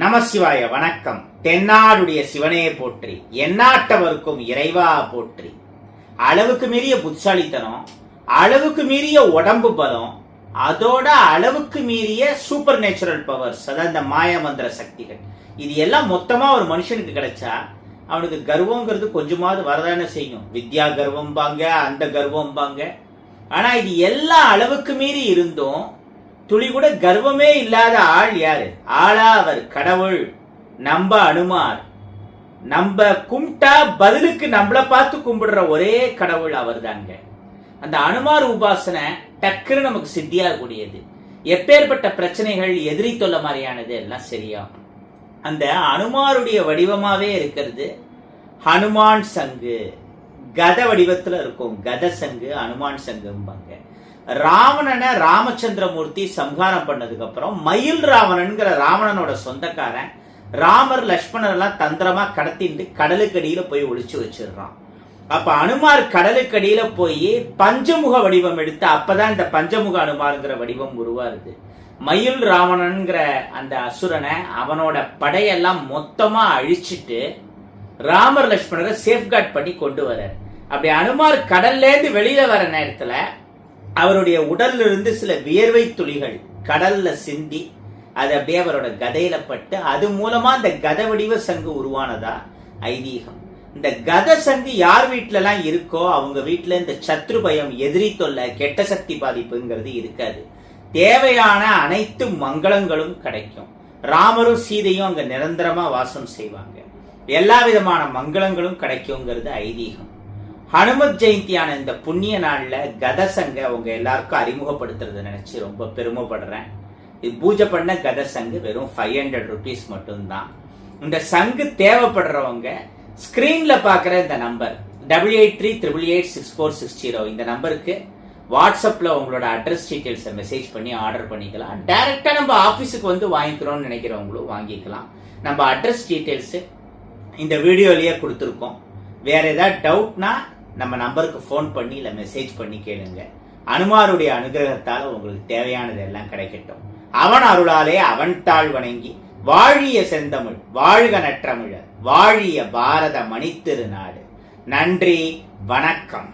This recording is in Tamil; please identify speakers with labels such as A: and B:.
A: நமசிவாய. வணக்கம். தென்னாடுடைய சிவனே போற்றி, எந்நாட்டவர்க்கும் இறைவா போற்றி. அளவுக்கு மீறிய புத்திசாலித்தனம், அளவுக்கு மீறிய உடம்பு பலம், அதோட அளவுக்கு மீறிய சூப்பர் நேச்சுரல் பவர்ஸ், அதாவது இந்த மாய மந்திர சக்திகள், இது எல்லாம் மொத்தமா ஒரு மனுஷனுக்கு கிடைச்சா அவனுக்கு கர்வங்கிறது கொஞ்சமாவது வரதானே செய்யும். வித்யா கர்வம்பாங்க, அந்த கர்வம்பாங்க. ஆனா இது எல்லா அளவுக்கு மீறி இருந்தும் துளி கூட கர்வமே இல்லாத ஆள் யாரு? ஆளா அவர் கடவுள். நம்ப அனுமார். நம்ம கும்பிட்டா பதிலுக்கு நம்மள பார்த்து கும்பிடுற ஒரே கடவுள் அவர் தாங்க. அந்த அனுமார் உபாசனை டக்குன்னு நமக்கு சித்தியாக கூடியது. எப்பேற்பட்ட பிரச்சனைகள், எதிரி தொல்லை மாதிரியானது எல்லாம் சரியாகும். அந்த அனுமாருடைய வடிவமாவே இருக்கிறது ஹனுமான் சங்கு. கத வடிவத்துல இருக்கும். கத சங்கு, அனுமான் சங்கும்பாங்க. ராவணனை ராமச்சந்திரமூர்த்தி சம்ஹாரம் பண்ணதுக்கு அப்புறம் மயில் ராவணன்கிற ராவணனோட சொந்தக்காரன் ராமர் லட்சுமணர் எல்லாம் தந்திரமா கடத்திட்டு கடலுக்கடியில போய் ஒளிச்சு வச்சிடுறான். அப்ப அனுமார் கடலுக்கடியில போய் பஞ்சமுக வடிவம் எடுத்து, அப்பதான் இந்த பஞ்சமுக அனுமாருங்கிற வடிவம் உருவாருது. மயில் ராவணன்கிற அந்த அசுரனை அவனோட படையெல்லாம் மொத்தமா அழிச்சிட்டு ராமர் லட்சுமணரை சேஃப்கார்ட் பண்ணி கொண்டு வர்றார். அப்படி அனுமார் கடல்ல இருந்து வெளியில வர நேரத்துல அவருடைய உடல்ல இருந்து சில வியர்வை துளிகள் கடல்ல சிந்தி அது அப்படியே அவரோட கதையில பட்டு அது மூலமா இந்த கத வடிவ சங்கு உருவானதா ஐதீகம். இந்த கத சங்கு யார் வீட்டுல எல்லாம் இருக்கோ அவங்க வீட்டுல இந்த சத்ரு பயம், எதிரி தொல்லை, கெட்ட சக்தி பாதிப்புங்கிறது இருக்காது. தேவையான அனைத்து மங்களங்களும் கிடைக்கும். ராமரும் சீதையும் அங்க நிரந்தரமா வாசம் செய்வாங்க. எல்லா விதமான மங்களங்களும் கிடைக்குங்கிறது ஐதீகம். ஹனுமத் ஜெயந்தியான இந்த புண்ணிய நாள்ல கதசங்க அவங்க எல்லாருக்கும் அறிமுகப்படுத்துறது நினைச்சு ரொம்ப பெருமைப்படுறேன். இது பூஜை பண்ண கதசங்கு வெறும் 500 rupees மட்டும்தான். இந்த சங்கு தேவைப்படுறவங்க ஸ்கிரீன்ல பாக்குற இந்த நம்பர் 8838886460 இந்த நம்பருக்கு வாட்ஸ்அப்ல உங்களோட அட்ரஸ் டீடைல்ஸை மெசேஜ் பண்ணி ஆர்டர் பண்ணிக்கலாம். டைரக்டா நம்ம ஆபீஸுக்கு வந்து வாங்கிக்கிறோம்னு நினைக்கிறவங்களும் வாங்கிக்கலாம். நம்ம அட்ரஸ் டீடைல்ஸ் இந்த வீடியோலயே கொடுத்துருக்கோம். வேற ஏதாவது டவுட்னா நம்ம நம்பருக்கு ஃபோன் பண்ணி இல்லை மெசேஜ் பண்ணி கேளுங்க. அனுமாருடைய அனுகிரகத்தால் உங்களுக்கு தேவையானது எல்லாம் கிடைக்கட்டும். அவன் அருளாலே அவன் தாழ் வணங்கி வாழிய செந்தமிழ், வாழ்க நற்றமிழர், வாழிய பாரத மணித்திருநாடு. நன்றி, வணக்கம்.